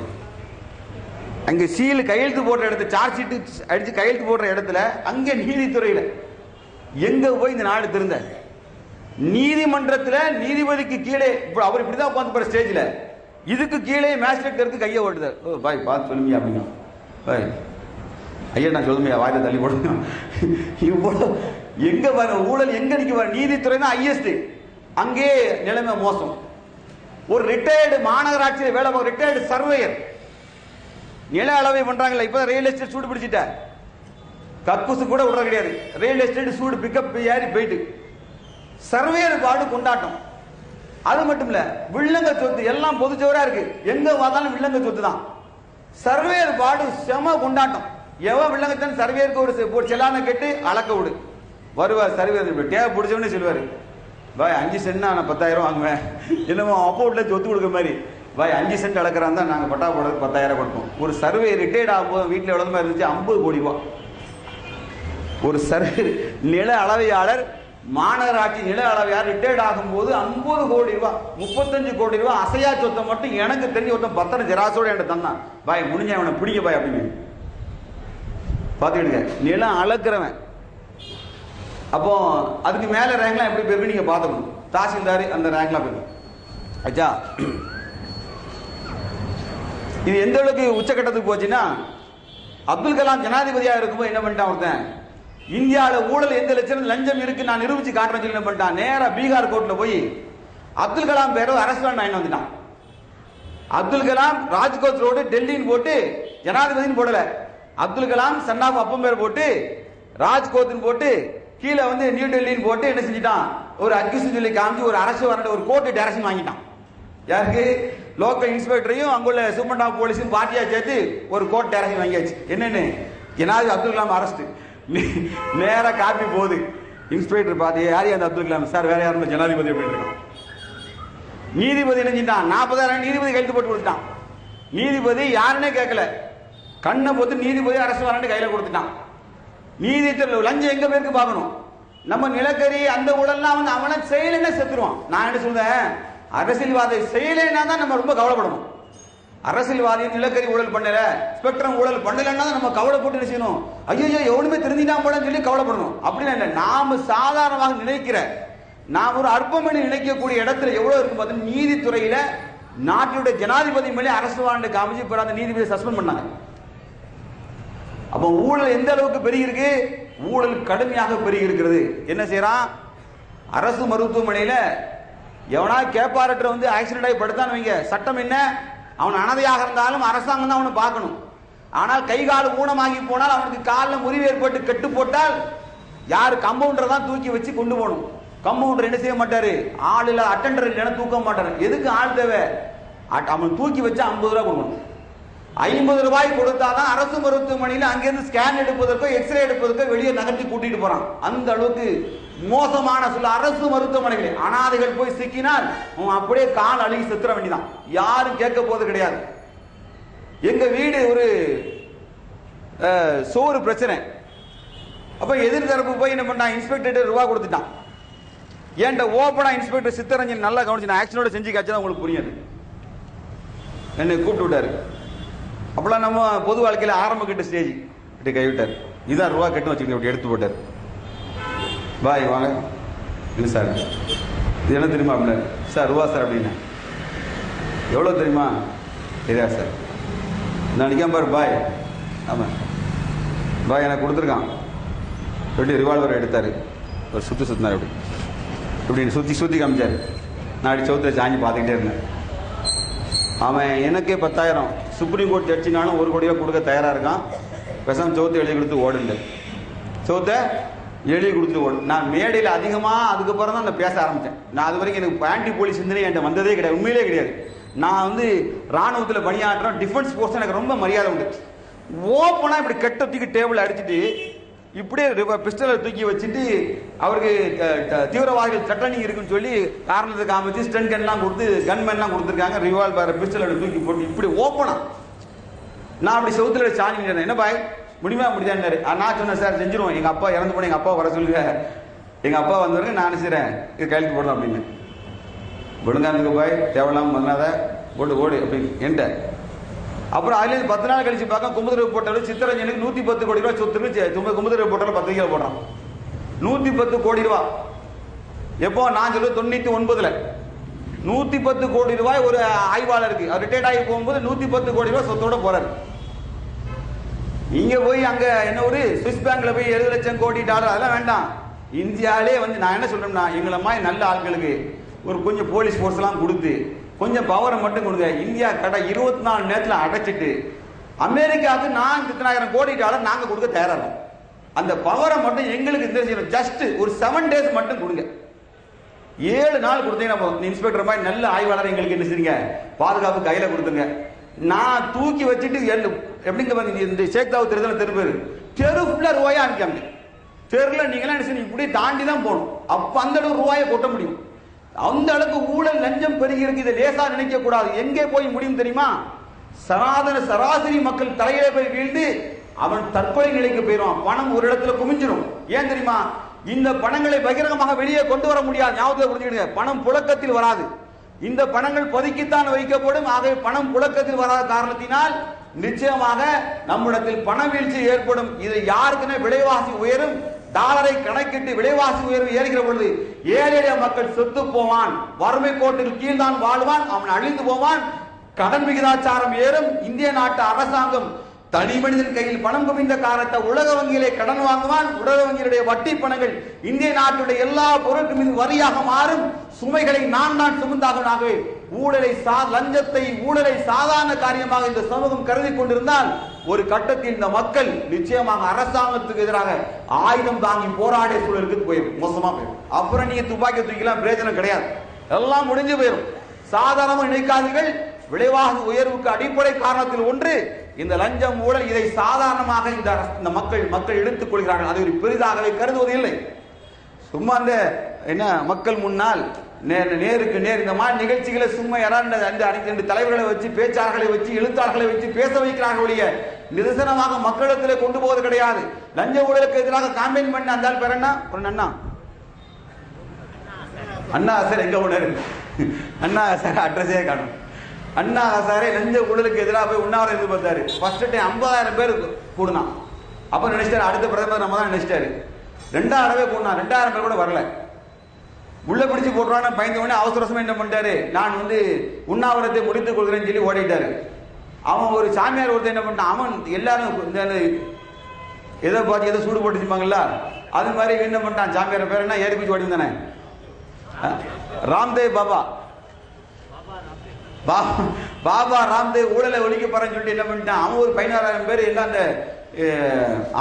அங்க சீல் கையெழுத்து போடுற இடத்துல, சார்ஜ் ஷீட் அடிச்சு கையெழுத்து போடுற இடத்துல, அங்க நீதித்துறையில எங்க போய் இந்த நாடு திருந்த? நீதிமன்றத்தில் நீதிபதிக்கு கீழே அவர் இப்படிதான் உட்காந்து ஸ்டேஜ்ல, இதுக்கு கீழே மேஜிஸ்ட்ரேட் இருக்கு, கையை ஓட்டுதார். ஓ பாய் பார்த்து சொல்லுமியா அப்படிங்க. பாய் ஐயா நான் சொல்லுமையா, வாயில தள்ளி போடுங்க. இவ்வளவு எங்க வர ஊழல் எங்க நிக்க வர? நீதித்துறைனா ஹையஸ்ட், அங்கே நிலைமை மோசம். ஒரு ரிட்டையர்டு மாநகராட்சியில் வேலை பார்க்க ரிட்டையர்டு சர்வேயர் நில அளவை பண்றாங்கல்ல, இப்ப ரியல் எஸ்டேட் சூடு பிடிச்சிட்ட, கக்கூசு கூட விடுற கிடையாது, ரியல் எஸ்டேட் சூடு பிக்கப் ஏறி போயிட்டு சர்வேயர் பாடு கொண்டாட்டம். அது மட்டும் இல்ல, வில்லங்க சொத்து எல்லாம் பொதுச்சவரா இருக்கு, எங்க பார்த்தாலும் வில்லங்க சொத்து தான். சர்வேயர் பாடு செம கொண்டாட்டம். எவன் வில்லங்கத்தான் சர்வேயருக்கு ஒரு செல்லான கேட்டு அளக்க விடு வருவார். சர்வேயர் டேப் பிடிச்சவனே சொல்லுவாரு, பாய் 5 சென்ட்னா நான் 10,000 வாங்குவேன். என்னமோ அப்போட்ல சொத்து கொடுக்குற மாதிரி, பாய் 5 சென்ட் அளக்கிறான் தான் நாங்கள் பட்டா போடுறது 10,000 கொடுப்போம். ஒரு சர்வே ரிட்டையர்ட் ஆகும்போது வீட்டில் எவ்வளவு மாதிரி இருந்துச்சு, 50 கோடி ரூபா. ஒரு சர்வே நில அளவையாளர், மாநகராட்சி நில அளவையாளர் ரிட்டையர்ட் ஆகும்போது 50 கோடி ரூபா, 35 கோடி ரூபா அசையா சொத்தை மட்டும் எனக்கு தெரிஞ்ச ஒருத்தன் பத்திரம் ஜெராசோட என்கிட்ட தந்தான். பாய் முடிஞ்ச அவனை பிடிக்க பாய் அப்படின்னு பார்த்துக்கிடுங்க. நிலம் அளக்கிறவன். அப்போ அதுக்கு மேல ரேங்க்லாம் எப்படி போயிருக்கு நீங்க பார்த்துக்கணும். தாசில்தார் அந்த ரேங்க்லாம் போயிருக்கு. அச்சா இது எந்த அளவுக்கு உச்சக்கட்டத்துக்கு போச்சுன்னா, அப்துல் கலாம் ஜனாதிபதியாக இருக்கும்போது என்ன பண்ணிட்டான் ஒருத்தன், இந்தியாவில் ஊழல் எந்த லட்சம் லஞ்சம் இருக்கு நான் நிரூபிச்சு காட்டுறேன்னு சொல்லி என்ன பண்ணிட்டான், நேரா பீகார் கோர்ட்ல போய் அப்துல் கலாம் பேர அரஸ்ட் வாங்கி வந்துட்டான். அப்துல் கலாம் ராஜ்கோட் ரோடு டெல்லின்னு போட்டு ஜனாதிபதினு போடல, அப்துல் கலாம் சன்னாப் அப்பம் பேர் போட்டு ராஜ்கோட்னு போட்டு கீழே வந்து நியூ டெல்லின்னு போட்டு என்ன செஞ்சிட்டான், ஒரு அக்யூஸ்ட் சொல்லி காமிச்சு ஒரு அரசு வரண்ட ஒரு கோர்ட்டு டைரக்ஷன் வாங்கிட்டான். யாருக்கு? லோக்கல் இன்ஸ்பெக்டரையும் அங்குள்ள சூப்பரண்ட் ஆஃப் போலீஸும் பார்ட்டியா சேர்த்து ஒரு கோர்ட் டைரக்ஷன் வாங்கியாச்சு. என்னன்னு, ஜனாதிபதி அப்துல் கலாம் அரஸ்ட். நேரா காப்பி போகுது. இன்ஸ்பெக்டர் பார்த்து யார் அந்த அப்துல் கலாம் சார், வேற யாரும் ஜனாதிபதி அப்படின்னு இருக்கான். நீதிபதி என்ன செஞ்சான், 40,000 நீதிபதி கையெழுத்து போட்டு கொடுத்தான். நீதிபதி யாருன்னே கேட்கல, கண்ணை போட்டு நீதிபதி அரசு வரண்டு கையில கொடுத்துட்டான். நீதித்துறை லஞ்சம் எங்க பேருக்கு பார்க்கணும். நம்ம நிலக்கரி அந்த ஊழல்லாம் வந்து அவனை செயலன்னா செத்துருவான். நான் என்ன சொல்றேன், அரசியல்வாதி செயலைன்னா தான் நம்ம ரொம்ப கவலைப்படணும். அரசியல்வாதி நிலக்கரி ஊழல் பண்ணல, ஸ்பெக்ட்ரம் ஊழல் பண்ணலன்னா நம்ம கவலைப்பட்டு என்ன செய்யணும், ஐயோ எவனுமே தெரிஞ்சுட்டா போலன்னு சொல்லி கவலைப்படணும். அப்படின்னா இல்லை, நாம சாதாரணமாக நினைக்கிற, நாம் ஒரு அற்பமணி நினைக்கக்கூடிய இடத்துல எவ்வளவு இருக்கும் பார்த்தீங்கன்னா, நீதித்துறையில நாட்டுடைய ஜனாதிபதி மேலே அரசு வாரண்ட் காமிச்சு இப்போ அந்த நீதிபதி சஸ்பெண்ட் பண்ணாங்க. அப்போ ஊழல் எந்த அளவுக்கு பெருகி இருக்கு, ஊழல் கடுமையாக பெருகி இருக்கிறது. என்ன செய்யறான், அரசு மருத்துவமனையில எவனா கேப்பாரட்டர் வந்து ஆக்சிடென்ட் ஆகி படுத்தான்னு வைங்க, சட்டம் என்ன, அவன் அனதையாக இருந்தாலும் அரசாங்கம் தான் அவனை பார்க்கணும். ஆனால் கை கால் ஊனமாகி போனால், அவனுக்கு காலில் முறிவு ஏற்பட்டு கெட்டு போட்டால் யார், கம்பவுண்டர் தான் தூக்கி வச்சு கொண்டு போகணும். கம்பவுண்டர் என்ன செய்ய மாட்டாரு, ஆள் இல்ல அட்டெண்டர் இல்லைன்னா தூக்க மாட்டாரு. எதுக்கு ஆள் தேவை, அவன் தூக்கி வச்சு 50 ரூபாய் கொடுக்கணும். 50 ரூபாய் கொடுத்தாதான் அரசு மருத்துவமனையில் அங்கிருந்து ஸ்கேன் எடுப்பதற்கோ எக்ஸ்ரே எடுப்பதற்கோ வெளியே நகர்த்தி கூட்டிட்டு போறான். அந்த அளவுக்கு மோசமான சொல்ல அரசு மருத்துவமனைகள். அனாதைகள் போய் சிக்கினால் அவன் அப்படியே கால் அழுகி செத்துற வேண்டிதான், யாரும் கேட்க போது கிடையாது. எங்க வீடு ஒரு சோறு பிரச்சனை. அப்ப எதிர் தரப்பு போய் என்ன பண்ணான், இன்ஸ்பெக்டர் ரூபா கொடுத்துட்டான். ஏன்ட்ட ஓப்பனா இன்ஸ்பெக்டர் சித்தரஞ்சன் நல்லா கவனிச்சு, நான் ஆக்ஷனோட செஞ்சு காய்ச்சா உங்களுக்கு புரியாது, என்னை கூப்பிட்டு விட்டாரு. அப்பெல்லாம் நம்ம பொது வாழ்க்கையில் ஆரம்ப கட்ட ஸ்டேஜ் இப்படி கைவிட்டார். இதான் ரூபா கட்டு வச்சுக்கிட்டு இப்படி எடுத்து போட்டார். பாய் வாங்க. இல்லை சார், இது என்ன தெரியுமா அப்படின்னா, சார் ரூபா சார் அப்படின்னா. எவ்வளோ தெரியுமா? தெரியா சார். நான் நிற்காம பாரு பாய். ஆமாம் பாய் எனக்கு கொடுத்துருக்கான். எப்படி ரிவால்வர் எடுத்தார், ஒரு சுற்றினார், அப்படி இப்படின்னு சுற்றி காமிச்சார். நான் அப்படி சவுத்தில் சாஞ்சி பார்த்துக்கிட்டே இருந்தேன். அவன் எனக்கே 10,000 சுப்ரீம் கோர்ட் ஜட்ஜினாலும் 1 கோடி ரூபா கொடுக்க தயாராக இருக்கான். பேசாம சவுத்தை எழுதி கொடுத்து ஓடுங்க, சவுத்தை எழுதி கொடுத்துட்டு ஓடு. நான் மேடையில் அதிகமாக அதுக்கப்புறம் தான் நான் பேச ஆரம்பித்தேன். நான் அது வரைக்கும் எனக்கு ஆன்டி போலீஸ் சிந்தனை என்கிட்ட வந்ததே கிடையாது, உண்மையிலே கிடையாது. நான் வந்து ராணுவத்தில் பணியாற்றுறேன், டிஃபென்ஸ் ஃபோர்ஸ் எனக்கு ரொம்ப மரியாதை உண்டு. ஓப்பனாக இப்படி கெட்ட தூக்கி டேபிள் அடிச்சுட்டு இப்படியே பிஸ்டலை தூக்கி வச்சுட்டு அவருக்கு தீவிரவாதிகள் த்ரெட்டனிங் இருக்குன்னு சொல்லி காரணத்தை காமிச்சு ஸ்டன் கன்லாம் கொடுத்து கன்மேன்லாம் கொடுத்துருக்காங்க. ரிவால்வர் பிஸ்டலை தூக்கி போட்டு இப்படி ஓப்பனா நான் அப்படி செவுத்துல சாஞ்சி என்ன பாய் முடியுமா முடியாதுன்னாரு. நான் சொன்னேன் சார் செஞ்சிருவோம், எங்க அப்பா இறந்து போன எங்க அப்பா வர சொல்லுங்க, எங்க அப்பா வந்தவருக்கு நான் நினைச்சிறேன் இது கையெழுத்து போடணும் அப்படின்னு. விழுங்காந்துக்கு பாய் தேவையில்லாம பண்ணாத போட்டு ஓடு அப்படின்னு என்கிட்ட. அப்புறம் அதுலேருந்து 10 நாள் கழிச்சு பார்க்க குமுதரவு போட்டாலும் சித்தரஞ்சனுக்கு 110 கோடி ரூபாய் சொத்துக்கு குமுதரவு போட்டாலும் பத்திரிகையில் போடுறான். 110 கோடி ரூபா. எப்போ நான் சொல்லுவேன் 99ல் 110 கோடி ரூபாய் ஒரு ஆய்வாளருக்கு ரிட்டையர்ட் ஆகி போகும்போது 110 கோடி ரூபாய் சொத்தோட போறாரு. இங்க போய் அங்க என்ன ஒரு சுவிஸ் பேங்க்ல போய் 70 லட்சம் கோடி டாலர் அதெல்லாம் வேண்டாம். இந்தியாவிலே வந்து நான் என்ன சொல்றேன்னா, எங்களை மாதிரி நல்ல ஆட்களுக்கு ஒரு கொஞ்சம் போலீஸ் ஃபோர்ஸ் எல்லாம் கொடுத்து கொஞ்சம் பவரை மட்டும் கொடுங்க. இந்தியா கடை 24 மணி நேரத்தில் அடைச்சிட்டு அமெரிக்காவுக்கு நான் 10,000 கோடி டாலர் நாங்க கொடுக்க தயாரா இருக்கோம். அந்த பவரை மட்டும் எங்களுக்கு இந்த ஜஸ்ட் ஒரு 7 டேஸ் மட்டும் கொடுங்க. 7 நாள் கொடுத்தீங்கன்னா இன்ஸ்பெக்டர் மாதிரி நல்ல ஆய்வாளர் எங்களுக்கு என்ன செய்யுங்க, பாதுகாப்பு கையில கொடுத்துங்க. நான் தூக்கி வச்சுட்டு எப்படிங்க இந்த சேக்தாவு தெருதல் தெருப்பேரு தெரு ஃபுல்லா ரூபாயா அனுப்பிக்காங்க. தெருல நீங்களாம் என்ன செய்யணும், இப்படி தாண்டி தான் போகணும். அப்ப அந்த அளவு ரூபாயை கொட்ட முடியும். அந்த அளவுக்கு ஊழல் லஞ்சம் பெருகி இருக்கு. இதை லேசா நினைக்க கூடாது. எங்கே போய் முடியும் தெரியுமா? சராசரி மக்கள் தலையில போய் வீழ்ந்து அவன் தற்கொலை நிலைக்கு போயிடும். பணம் ஒரு இடத்துல குமிஞ்சிடும். ஏன் தெரியுமா? இந்த பணங்களை பகிரங்கமாக வெளியே கொண்டு வர முடியாது. ஞாபகத்தில் புரிஞ்சுக்கிடுங்க, பணம் புழக்கத்தில் வராது. இந்த பணங்கள் பதுக்கித்தான் வைக்கப்படும். ஆகவே பணம் புழக்கத்தில் வராத காரணத்தினால் நிச்சயமாக நம்மிடத்தில் பண வீழ்ச்சி ஏற்படும். இது யாருக்குன்னா விலைவாசி உயரும். டாலரை கணக்கிட்டு விலைவாசி உயர்வு ஏறுகிற பொழுது ஏழை மக்கள் செத்து போவான், வறுமை கோட்டில் கீழ் தான் வாழ்வான், அவன் அழிந்து போவான், கடன் விகிதாச்சாரம் ஏறும். இந்திய நாட்டு அரசாங்கம் தனி மனிதன் கையில் பணம் குவிந்த காரணத்தை உலக வங்கியிலே கடன் வாங்குவான். உலக வங்கியுடைய வட்டி பணங்கள் இந்திய நாட்டுடைய எல்லா பொருட்கள் மீது வரியாக மாறும். சுமைகளை நான் சுமந்தாகவே லஞ்சத்தை ஊழலை சாதாரண காரியமாக இந்த சமூகம் கருதி கொண்டிருந்தால் ஒரு கட்டத்தில் இந்த மக்கள் நிச்சயமாக அரசாங்கத்துக்கு எதிராக ஆயுதம் தாங்கி போராடிய சூழலுக்கு போயிடும், மோசமா போயிடும். அப்புறம் நீங்க துப்பாக்கி தூக்கிலாம் பிரயோஜனம் கிடையாது, எல்லாம் முடிஞ்சு போயிடும். சாதாரணமாக நினைக்காதீர்கள். விலைவாசி உயர்வுக்கு அடிப்படை காரணத்தில் ஒன்று இந்த லஞ்சம் ஊழல். இதை சாதாரணமாக இந்த மக்கள் எடுத்துக் கொள்கிறார்கள். அதை ஒரு பெரிதாகவே கருதுவதில்லை. சும்மா இந்த என்ன மக்கள் முன்னால் நேருக்கு நேர் இந்த மாதிரி நிகழ்ச்சிகளை சும்மா யாராண்டு தலைவர்களை வச்சு பேச்சாளர்களை வச்சு எழுத்தாளர்களை வச்சு பேச வைக்கிறார்களுடைய நிதர்சனமாக மக்களிடத்தில் கொண்டு போவது கிடையாது. லஞ்ச ஊழலுக்கு எதிராக காம்பெயின் பண்ண அந்த பேர் என்ன அண்ணா அண்ணா சார் எங்க உணரு அண்ணா சார் அட்ரஸே காணும். அண்ணா ஹசாரே லஞ்ச ஊழலுக்கு எதிராக போய் உண்ணாவிரதம் இருந்து பார்த்தாரு. ஃபர்ஸ்ட் டைம் 50,000 பேர் கூடுனான். அப்ப நினைச்சிட்டாரு அடுத்த பிரதமர் நம்ம தான் நினைச்சிட்டாரு. 2,000 கூடுனா 2,000 பேர் கூட வரல. உள்ள பிடிச்சு போட்டுறான்னு பயந்த உடனே அவசரமா என்ன பண்ணிட்டாரு, நான் வந்து உண்ணாவிரத்தை முடித்துக் கொள்கிறேன்னு சொல்லி ஓடிட்டாரு. அவன் ஒரு சாமியார் ஒருத்தர் என்ன பண்ணிட்டான், அவன் எல்லாரும் எதை பார்த்து எதை சூடு போட்டுச்சுப்பாங்கல்ல அது மாதிரி என்ன பண்ணிட்டான். சாமியார் பேர் என்ன ஏறி பிடிச்சு ஓடி தானே, ராம்தேவ் பாபா ராம்தேவ் ஊழலை ஒழிக்க போறேன்னு சொல்லிட்டு என்ன பண்ணிட்டான். அவன் ஒரு 16,000 பேர் எல்லாம் அந்த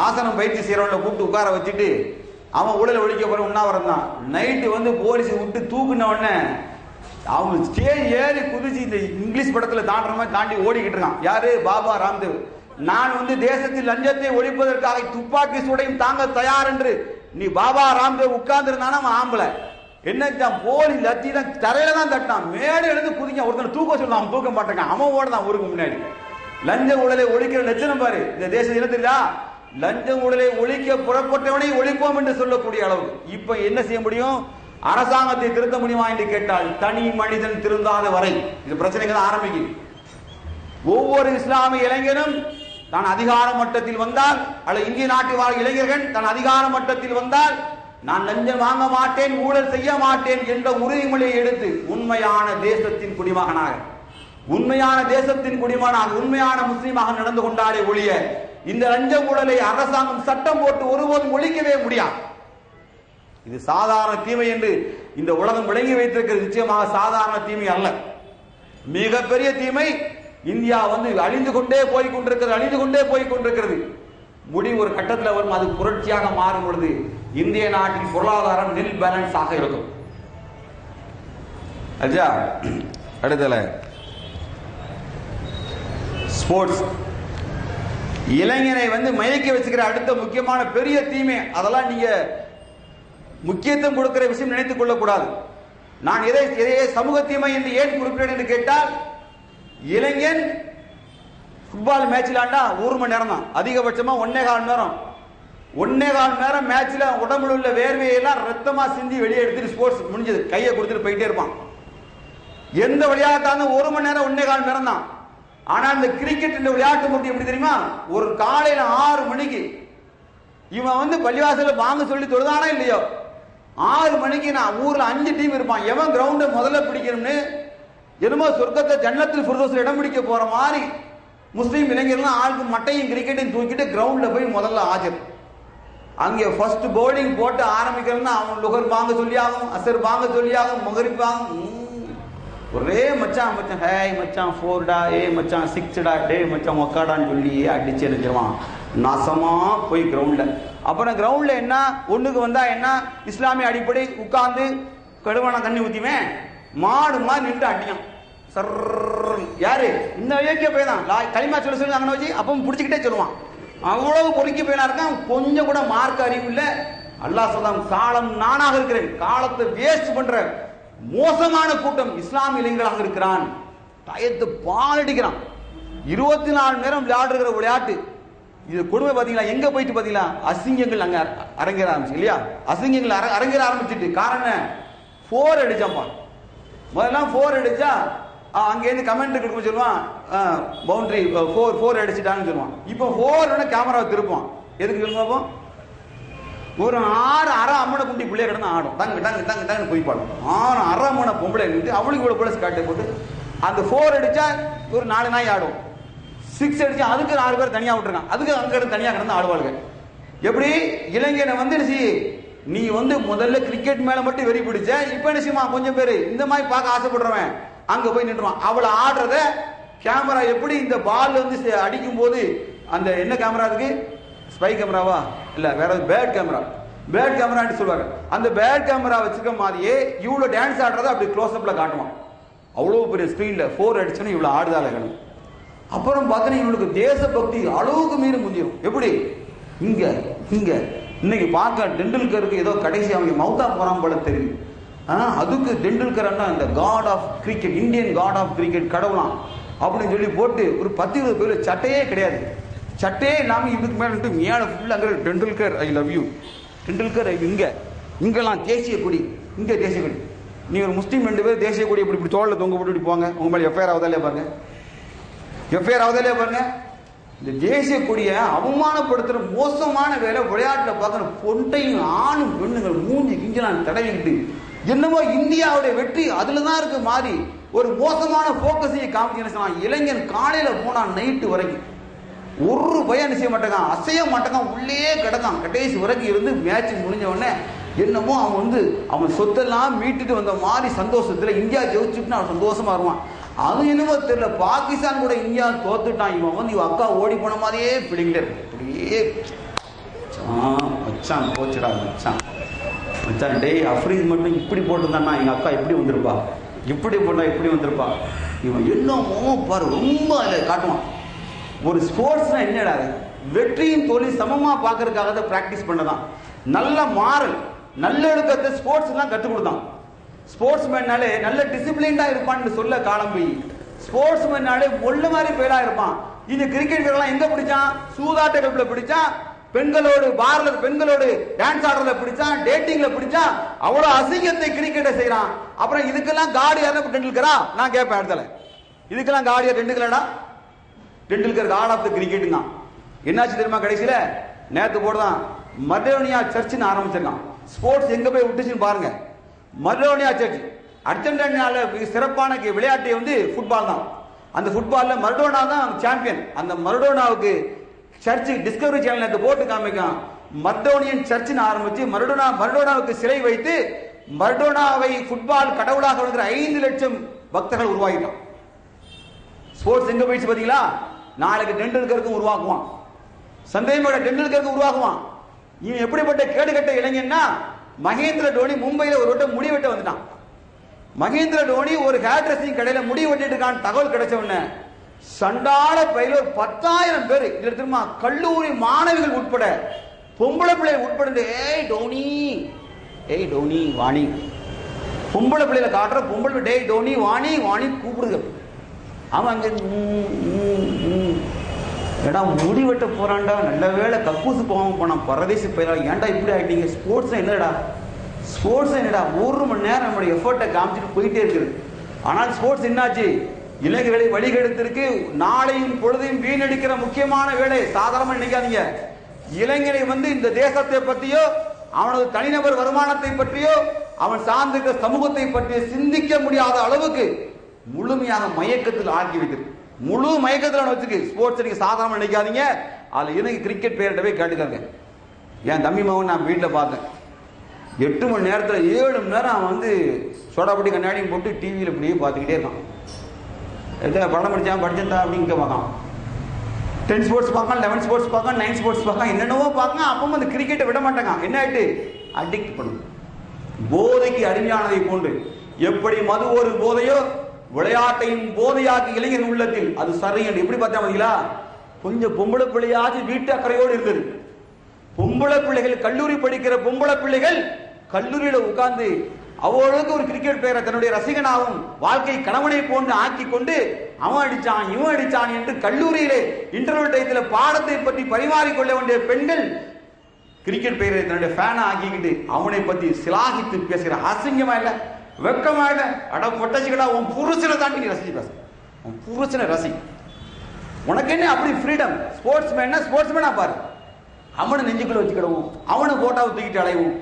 ஆசனம் பயிற்சி செய்யறவங்கள கூப்பிட்டு உட்கார வச்சுட்டு அவன் ஊழலை ஒழிக்க போற உண்ணாவிரதம் தான். நைட்டு வந்து போலீஸ் விட்டு தூக்குன உடனே அவன் ஸ்டேஜ் ஏறி குதிச்சு இந்த இங்கிலீஷ் படத்துல தாண்டுற மாதிரி தாண்டி ஓடிக்கிட்டு இருக்கான். யாரு? பாபா ராம்தேவ். நான் வந்து தேசத்தில் லஞ்சத்தை ஒழிப்பதற்காக துப்பாக்கி சூடையும் தாங்க தயார் என்று நீ பாபா ராம்தேவ் உட்கார்ந்து இருந்தானா அவன் ஆம்பளை என்ன போலி லத்தி தான் தரையில தான் தட்டான். மேலே எழுந்து குதிக்க ஒருத்தன் தூக்க சொல்ல அவன் தூக்க மாட்டேங்க. அவன் ஓடுதான் ஊருக்கு முன்னாடி. லஞ்ச ஊழலை ஒழிக்கிற லட்சணம் பாரு இந்த தேசம் என்ன தெரியுதா? லஞ்ச ஊழலை ஒழிக்க புறப்பட்டவனை ஒழிப்போம் என்று சொல்லக்கூடிய அளவு. இப்ப என்ன செய்ய முடியும்? அரசாங்கத்தை திருத்த முடியுமா என்று கேட்டால் தனி மனிதன் திருந்தாத வரை இது பிரச்சனைகள் ஆரம்பிக்கும். ஒவ்வொரு இஸ்லாமிய இளைஞனும் தான் அதிகார மட்டத்தில் வந்தால், அல்லது இந்திய நாட்டு வாழ் இளைஞர்கள் தான் அதிகார மட்டத்தில் வந்தால், நான் லஞ்சம் வாங்க மாட்டேன், ஊழல் செய்ய மாட்டேன் என்ற உறுதிமொழியை எடுத்து உண்மையான தேசத்தின் குடிமகனாக, உண்மையான தேசத்தின் குடிமகனாக, உண்மையான முஸ்லீமாக நடந்து கொண்டாலே ஒழிய இந்த லஞ்ச ஊழலை அரசாங்கம் சட்டம் போட்டு ஒருபோதும் ஒழிக்கவே முடியாது. இது சாதாரண தீமை என்று இந்த உலகம் விளங்கி வைத்திருக்கிறது. நிச்சயமாக சாதாரண தீமை அல்ல, மிகப்பெரிய தீமை. இந்தியா அழிந்து கொண்டே போய் கொண்டிருக்கிறது. முடிவு ஒரு கட்டத்தில் வரும், அது புரட்சியாக மாறும் பொழுது இந்திய நாட்டின் பொருளாதாரம் நெல் பேலன்ஸ் ஆக இருக்கும். அடுத்தல ஸ்போர்ட்ஸ் இளைஞனை மயக்க வச்சுக்கிற அடுத்த முக்கியமான பெரிய தீமை. அதெல்லாம் நீங்க முக்கியத்துவம் கொடுக்கிற விஷயம் நினைத்துக் கொள்ளக்கூடாது. நான் எதை சமூக தீமை என்று ஏன் குறிப்பிட்டேன் என்று கேட்டால், இளைஞன் ஃபுட்பால் மேட்ச் விளையாண்டா 1 மணி நேரம் தான், அதிகபட்சமா 1.25 மணி நேரம். 1.25 மணி நேரம் மேட்ச்ல உடம்புல உள்ள வேர்வையெல்லாம் ரத்தமா சிந்தி வெளியே எடுத்துட்டு ஸ்போர்ட்ஸ் முடிஞ்சது கையை கொடுத்துட்டு போயிட்டே இருப்பான். எந்த விளையாட்டாலும் 1 மணி நேரம் 1.25 மணி நேரம் தான். ஆனா இந்த கிரிக்கெட் இந்த விளையாட்டு போட்டி எப்படி தெரியுமா? ஒரு காலையில 6 மணிக்கு இவன் பள்ளிவாசல வாங்க சொல்லி தொழுதானா இல்லையோ, 6 மணிக்கு நான் ஊர்ல 5 டீம் இருப்பான். எவன் கிரவுண்ட முதல்ல பிடிக்கணும்னு என்னமோ சொர்க்கத்தை ஜன்னத்தில் ஃபிர்தௌஸ்ல இடம் பிடிக்க போற மாதிரி முஸ்லீம் இளைஞர்கள் ஆளுக்கு மட்டையும் கிரிக்கெட்டையும் தூக்கிட்டு கிரவுண்ட்ல போய் முதல்ல ஆஜர். அங்கே ஃபர்ஸ்ட் பவுலிங் போட்டு ஆரம்பிக்கிறதுனா அவன் லுகர் வாங்க சொல்லி ஆகும், அசர் வாங்க சொல்லி ஆகும், மகரிப் வாங்க. ஒரே மச்சான் ஹேய் மச்சான் 4டா, ஏ மச்சான் 6டா, டே மச்சான் ஒக்காடான்னு சொல்லி அடிச்சு எழுதிடுவான் நாசமா போய் கிரவுண்ட்ல. அப்புறம் கிரவுண்ட்ல என்ன ஒண்ணுக்கு வந்தா என்ன, இஸ்லாமிய அடிப்படை உட்கார்ந்து கடுவான தண்ணி ஊத்திவேன் மாடு மாதிரி நின்று அடியும். சர் யாரு இந்த இயக்கிய பையன் தான் களிமா சொல்ல சொல்லி அங்கே வச்சு அப்பவும் பிடிச்சிக்கிட்டே சொல்லுவான். அவ்வளவு பொறுக்கி பையனா இருக்கான், கொஞ்சம் கூட மார்க் அறிவு இல்லை. அல்லாஹ் சொல்றான், காலம் நானாக இருக்கிறேன், காலத்தை வேஸ்ட் பண்ற மோசமான கூட்டம் இஸ்லாமிய இளைஞர்களாக இருக்கிறான். டயத்து பால் அடிக்கிறான், 24 மணி நேரம் விளையாடுகிற விளையாட்டு. இது கொடுமை பாத்தீங்களா? எங்க போயிட்டு பாத்தீங்களா? அசிங்கங்கள் அங்க அரங்கேற ஆரம்பிச்சு இல்லையா? அசிங்கங்கள் அரங்கேற ஆரம்பிச்சுட்டு காரணம் 4 அடிச்சாம்பா. முதல்ல 4 அடிச்சா அங்கேருந்து கமெண்ட் கொடுக்க சொல்லுவான், பவுண்டரி 4 அடிச்சுட்டான்னு சொல்லுவான். இப்போ 4 கேமராவை திருப்பான். எதுக்கு சொல்லுங்க? ஒரு 6 அரை அம்மனை குண்டி பிள்ளைய கிடந்து ஆடும், தங்கு டங்கு டங்கு டங்கு போய் பாடும். 6 அரை அம்மனை பொம்பளை நின்று அவளுக்கு இவ்வளோ போலீஸ் காட்டை போட்டு அந்த 4 அடிச்சா ஒரு 4 நாய் ஆடும். 6 அடிச்சா அதுக்கு 6 பேர் தனியாக விட்டுருக்கான், அதுக்கு அங்கே தனியாக கிடந்து ஆடுவாளுங்க. எப்படி இளைஞனை நீ முதல்ல கிரிக்கெட் மேல மட்டும் வெறி பிடிச்ச, இப்ப என்ன செய்யுமா கொஞ்சம் பேரு இந்த மாதிரி பார்க்க ஆசைப்படுறவன் அங்க போய் நின்றுவான். அவளை ஆடுறத கேமரா எப்படி இந்த பால் அடிக்கும் போது அந்த என்ன கேமரா இருக்கு, ஸ்பை கேமராவா இல்ல வேற பேட் கேமரான்னு சொல்லுவாங்க. அந்த பேட் கேமரா வச்சுக்க மாதிரியே இவ்வளவு டான்ஸ் ஆடுறத அப்படி க்ளோஸ் அப்ல காட்டுவான். அவ்வளவு பெரிய ஸ்கிரீன்ல 4 அடிச்சோன்னு இவ்வளவு ஆடுதால கணும். அப்புறம் பார்த்தீங்கன்னா இவனுக்கு தேசபக்தி அளவுக்கு மீறி முடியும். எப்படி இங்க இன்னைக்கு பார்க்க டெண்டுல்கருக்கு ஏதோ கடைசி அவங்க மவுத்தா போறான் போல தெரியும். அதுக்கு டெண்டுல்கர் இந்த god of cricket, Indian god of cricket கடவுளாம் அப்படின்னு சொல்லி போட்டு ஒரு 10-20 பேர் சட்டையே கிடையாது, சட்டையே இல்லாம இதுக்கு மேல மேல ஃபுல்லா Tendulkar I love you, Tendulkar இங்கெல்லாம் தேசிய கொடி, இங்க தேசிய கொடி. நீ ஒரு முஸ்லீம் 2 பேர் தேசிய கொடி இப்படி தோளில் தொங்க போட்டு போவாங்க, உங்க மேலே எஃப்ஐஆர் ஆகுதாலே பாருங்க. இந்த தேசிய கொடியை அவமானப்படுத்துற மோசமான வேலை விளையாட்டுல பார்க்கற பொண்டையும் ஆணும் பெண்ணுங்கள் மூஞ்சி கிஞ்சலாம் தடவிக்கிட்டு என்னமோ இந்தியாவுடைய வெற்றி அதுலதான் இருக்கு மாதிரி ஒரு மோசமான போக்கஸையை காமிச்சு இளைஞன் காலையில போனா நைட்டு வரைக்கும் ஒரு பயம் செய்ய மாட்டேங்கான், அசைய மாட்டேங்கான், உள்ளே கிடக்கான். கடைசி வரைக்கும் இருந்து மேட்ச் முடிஞ்ச உடனே என்னமோ அவன் சொத்தெல்லாம் மீட்டுட்டு வந்த மாதிரி சந்தோஷத்துல இந்தியா ஜெயிச்சுட்டு அவன் சந்தோஷமா வருவான். அது என்னமோ தெரியல, பாகிஸ்தான் கூட இந்தியா தோத்துட்டான், இவன் இவன் அக்கா ஓடி போன மாதிரியே பிடிக்கிட்டே இருக்கு. அப்படியே மச்சான் போச்சுடா மச்சான் டே அஃப்ரீஸ் மட்டும் இப்படி போட்டுருந்தான்னா எங்க அக்கா எப்படி வந்திருப்பா, இப்படி போட்டா எப்படி வந்திருப்பா. இவன் என்னமோ பாரு ரொம்ப அதில் காட்டுவான். ஒரு ஸ்போர்ட்ஸ்னா என்னடா வெற்றியும் தோல்வி சமமா பார்க்கறதுக்காக தான் பிராக்டிஸ் பண்ணதான். நல்ல மாறல் நல்லொழுக்கத்தை ஸ்போர்ட்ஸ் தான் கற்றுக் கொடுத்தான். ஸ்போர்ட்ஸ் மேனாலே நல்ல டிசிப்ளின்டா இருப்பான்னு சொல்ல காலம் போய் ஸ்போர்ட்ஸ் மேனாலே ஒல்ல மாதிரி பேரா இருப்பான். இந்த கிரிக்கெட் வீரர்லாம் எங்க பிடிச்சான்? சூதாட்ட கிளப்ல பிடிச்சான், பெண்களோடு பார்ல பெண்களோடு டான்ஸ் ஆடுறதுல பிடிச்சான், டேட்டிங்ல பிடிச்சான். அவ்வளவு அசிங்கத்தை கிரிக்கெட்டை செய்யறான். அப்புறம் இதுக்கெல்லாம் காடு யாரும் டெண்டுல்கரா? நான் கேட்பேன் இடத்துல, இதுக்கெல்லாம் காடு யார்? டெண்டுல்கரடா? டெண்டுல்கர் காட் ஆஃப் த கிரிக்கெட்டுங்க. என்னாச்சு தெரியுமா? கடைசியில நேத்து போடுதான் மர்டோனியா சர்ச்சுன்னு ஆரம்பிச்சிருக்கான். ஸ்போர்ட்ஸ் எங்க போய் விட்டுச்சுன்னு பாருங்க. மர்டோனியா சர்ச் அர்ஜென்டினால சிறப்பான விளையாட்டு வந்து ஃபுட்பால் தான். அந்த ஃபுட்பால்ல மரடோனா தான் சாம்பியன். அந்த மரடோனாவுக்கு சர்ச் டிஸ்கவரி சேனல் போட்டு காமிக்கும். மர்டோனியன் சர்ச்னு ஆரம்பிச்சு மரடோனாவுக்கு சிலை வைத்து மரடோனாவை ஃபுட்பால் கடவுளாக வருகிற 5 லட்சம் பக்தர்கள் உருவாக்கிட்டோம். ஸ்போர்ட்ஸ் எங்க போயிடுச்சு பாத்தீங்களா? நாளைக்கு டெண்டுல்கருக்கு உருவாக்குவான், சந்தேகமோட டெண்டுல்கருக்கு உருவாக்குவான். இவன் எப்படிப்பட்ட கேடுகட்ட இளைஞன்னா, மகேந்திர தோனி மும்பையில ஒரு வட்டம் முடி வெட்ட வந்துட்டான். மகேந்திர தோனி ஒரு ஹேர் ட்ரெஸ்ஸிங் கடையில முடி வெட்டிட்டு இருக்கான். தகவல் கிடைச்ச உடனே சண்டால பயில ஒரு 10,000 பேர் தெரியுமா, கல்லூரி மாணவிகள் உட்பட பொம்பளை பிள்ளைகள் உட்பட ஏய் டோனி, ஏய் டோனி வாணி, பொம்பளை பிள்ளைகளை காட்டுற பொம்பளை டேய் டோனி வாணி வாணி கூப்பிடுங்க. அவன் அங்க ஏடா முடி வெட்ட போறான்டா, நல்ல வேலை கக்கூசு போகாம போனான், பரதேசி போயிடா, ஏன்டா இப்படி ஆயிட்டீங்க? ஸ்போர்ட்ஸ் என்னடா, ஸ்போர்ட்ஸ் என்னடா, 1 மணி நேரம் நம்மளுடைய எஃபர்ட்டை காமிச்சிட்டு போயிட்டே இருக்குது. ஆனால் ஸ்போர்ட்ஸ் என்னாச்சு? இளைஞர்களை வழிகெடுத்திருக்கு. நாளையும் பொழுதையும் வீணடிக்கிற முக்கியமான வேலை. சாதாரணமா நினைக்காதீங்க. இளைஞரை வந்து இந்த தேசத்தை பற்றியோ அவனது தனிநபர் வருமானத்தை பற்றியோ அவன் சார்ந்திருக்கிற சமூகத்தை பற்றியோ சிந்திக்க முடியாத அளவுக்கு முழுமையாக மயக்கத்தில் ஆக்கி வைக்கிறது. முழு மயக்கத்தில் வச்சுக்கு ஸ்போர்ட்ஸ் நீங்க சாதாரண நினைக்காதீங்க. அதுல இருந்து கிரிக்கெட் பேர்கிட்ட போய் கேட்டுக்காங்க. என் தம்பி மகன் நான் வீட்டில் பார்த்தேன். 8 மணி நேரத்தில் 7 மணி நேரம் அவன் வந்து சோடாப்பட்டி கண்ணாடியும் போட்டு டிவியில் இப்படியே பார்த்துக்கிட்டே இருக்கான். எதாவது படம் படித்தா அப்படின்னு பார்க்கான். 10 ஸ்போர்ட்ஸ் பார்க்கான், 11 ஸ்போர்ட்ஸ் பார்க்கான், 9 ஸ்போர்ட்ஸ் பார்க்கான், என்னென்னவோ பார்க்கான். அப்பவும் அந்த கிரிக்கெட்டை விட மாட்டாங்க. என்ன ஆயிட்டு? அடிக்ட் பண்ணும். போதைக்கு அடிமையானதை போன்று எப்படி மது ஒரு போதையோ விளையாட்டையும் போதையாக்கி இளைஞர் உள்ளத்தில் அது சரி என்று எப்படி பார்த்தா கொஞ்சம் பொம்பளை பிள்ளையாச்சு வீட்டு அக்கறையோடு இருந்தது. பொம்பளை பிள்ளைகள், கல்லூரி படிக்கிற பொம்பளை பிள்ளைகள் கல்லூரியில உட்கார்ந்து அவளுக்கு ஒரு கிரிக்கெட் பிளேயரை தன்னுடைய ரசிகனாகவும் வாழ்க்கை கணவனை போன்று ஆக்கி கொண்டு அவன் அடிச்சான் இவன் அடிச்சான் என்று கல்லூரியிலே இன்டர்வல் டயத்தில் பாடத்தை பற்றி பரிமாறிக்கொள்ள வேண்டிய பெண்கள் கிரிக்கெட் பிளேயரை தன்னுடைய ஃபேனா ஆக்கிக்கிட்டு அவனை பத்தி சிலாகித்து பேசுகிற அசிங்கமா இல்ல, வெக்கமா இல்ல? அட பொட்டச்சிக்கடா, உன் புருஷனை தாண்டி நீ ரசிச்சு பேச, உன் புருஷனை ரசி. உனக்கு என்ன அப்படி ஃப்ரீடம்? ஸ்போர்ட்ஸ் மேனா ஸ்போர்ட்ஸ் மேனா பாரு, அவனை நெஞ்சுக்குள்ள வச்சுக்கிடவும் அவனை போட்டாவை தூக்கிட்டு அலைவும்.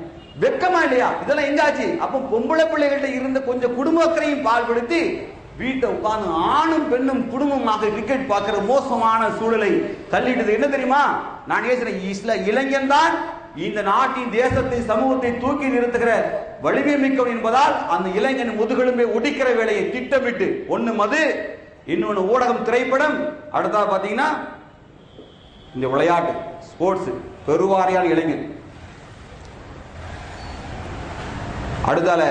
வெக்கமா இல்லையா? இதெல்லாம் எங்காச்சு? அப்ப பொம்பளை பிள்ளைகள்ட்ட இருந்த கொஞ்சம் குடும்ப அக்கறையும் பால்படுத்தி வீட்டை உட்கார்ந்து ஆணும் பெண்ணும் குடும்பமாக கிரிக்கெட் பார்க்கிற மோசமான சூழலை தள்ளிட்டது. என்ன தெரியுமா? நான் பேசுறேன், இளைஞன் தான் இந்த நாட்டின் தேசத்தை சமூகத்தை தூக்கி நிறுத்துகிற வலிமை மிக்கவன் என்பதால் அந்த இளைஞன் முதுகெலும்பை ஒடிக்கிற வேலையை திட்டமிட்டு, ஒண்ணு மது, இன்னொன்னு ஊடகம், திரைப்படம், அடுத்தா பாத்தீங்கன்னா இந்த விளையாட்டு ஸ்போர்ட்ஸ், பெருவாரியான இளைஞர். அடுத்தால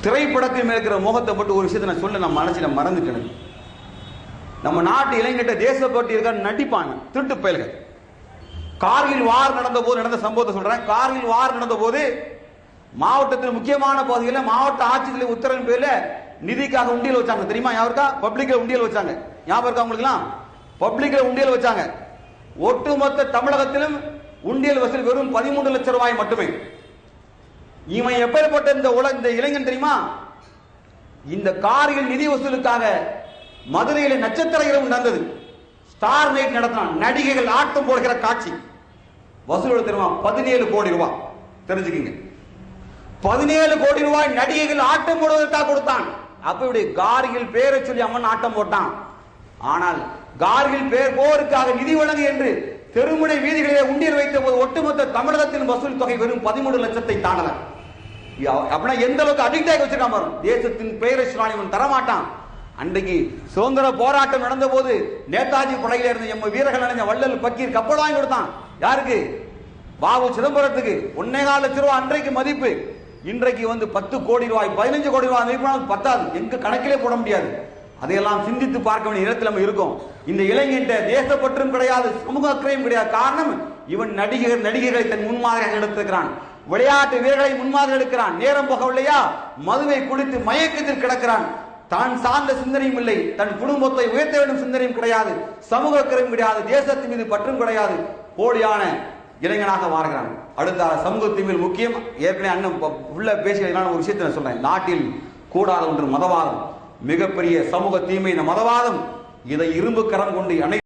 திரைப்படத்தில் இருக்கிற மோகத்தை பட்டு ஒரு விஷயத்தை நான் சொல்ல நான் மனசுல மறந்துட்டேன். நம்ம நாட்டு இளைஞர்கிட்ட தேசப்பட்டு இருக்க நடிப்பாங்க திருட்டு பயல்கள். கார்கில் வார் நடந்த போது நடந்த சம்பவத்தை சொல்றேன். கார்கில் வார் நடந்த போது மாவட்டத்தில் முக்கியமான பகுதிகளில் மாவட்ட ஆட்சித்தலைவர் உத்தரவின் பேர்ல நிதிக்காக உண்டியல் வச்சாங்க. தெரியுமா? யாருக்கா? பப்ளிக்ல உண்டியல் வச்சாங்க. ஞாபகம் இருக்கா உங்களுக்குலாம்? பப்ளிக்ல உண்டியல் வச்சாங்க. ஒட்டுமொத்த தமிழகத்திலும் உண்டியல் வசூல் வெறும் 13 லட்சம் ரூபாய் மட்டுமே. இவன் எப்பேற்பட்ட இந்த இளைஞன் தெரியுமா? இந்த கார்கில் நிதி வசூலுக்காக மதுரையில் நட்சத்திர இரவு நடந்தது. ஸ்டார் நைட் நடத்தினான். நடிகைகள் ஆட்டம் போடுகிற காட்சி. வசூல் தெரியுமா? 17 கோடி ரூபாய். தெரிஞ்சுக்கிங்க, 17 கோடி ரூபாய் நடிகைகள் ஆட்டம் போடுவதற்காக கொடுத்தான். அப்ப இப்படி கார்கில் பேரை சொல்லி அம்மன் ஆட்டம் போட்டான். ஆனால் கார்கில் பேர் போருக்காக நிதி வழங்கு என்று தெருமுனை வீதிகளிலே உண்டியல் வைத்த போது ஒட்டுமொத்த தமிழகத்தின் வசூல் தொகை வெறும் 13 லட்சத்தை தாண்டல. அப்படின்னா எந்த அளவுக்கு அடிக்ட் ஆகி வச்சிருக்கான் பாருங்க. தேசத்தின் பெயரை இவன் தரமாட்டான். அன்றைக்கு சுதந்திர போராட்டம் நடந்த போது நேதாஜி படையில இருந்த எம்ம வீரர்கள் அணிஞ்ச வள்ளல் பக்கீர் கப்பல் வாங்கி கொடுத்தான். யாருக்கு? பாபு சிதம்பரத்துக்கு. 1.25 லட்சம் ரூபாய் அன்றைக்கு மதிப்பு. இன்றைக்கு வந்து 10 கோடி ரூபாய் 15 கோடி ரூபாய் மதிப்பு பத்தாது. எங்க கணக்கிலே போட முடியாது. அதையெல்லாம் சிந்தித்து பார்க்க வேண்டிய இடத்துல நம்ம இருக்கோம். இந்த இளைஞன் தேசப்பற்றும் கிடையாது, சமூக அக்கறையும் கிடையாது. காரணம், இவன் நடிகர்களை தன் முன்மாதிரியாக எடுத்திருக்கிறான். விளையாட்டு வீரர்களை முன்மாதிரி எடுக்கிறான். நேரம் போகவில்லையா? மதுவை குடித்து மயக்கத்தில் கிடக்கிறான். தான் சார்ந்த சிந்தனையும் இல்லை, தன் குடும்பத்தை உயர்த்த வேண்டும் சிந்தனையும் கிடையாது, சமூக அக்கறையும் கிடையாது, தேசத்தின் மீது பற்றும் கிடையாது, போலியான இளைஞனாக மாறுகிறான். அடுத்த சமூகத்தின் மேல் முக்கியம், ஏற்கனவே அண்ணன் உள்ள பேசிய ஒரு விஷயத்தை சொல்றேன். நாட்டில் கூடாத ஒன்று மதவாதம், மிகப்பெரிய சமூக தீமை இந்த மதவாதம். இதை இரும்பு கரம் கொண்டு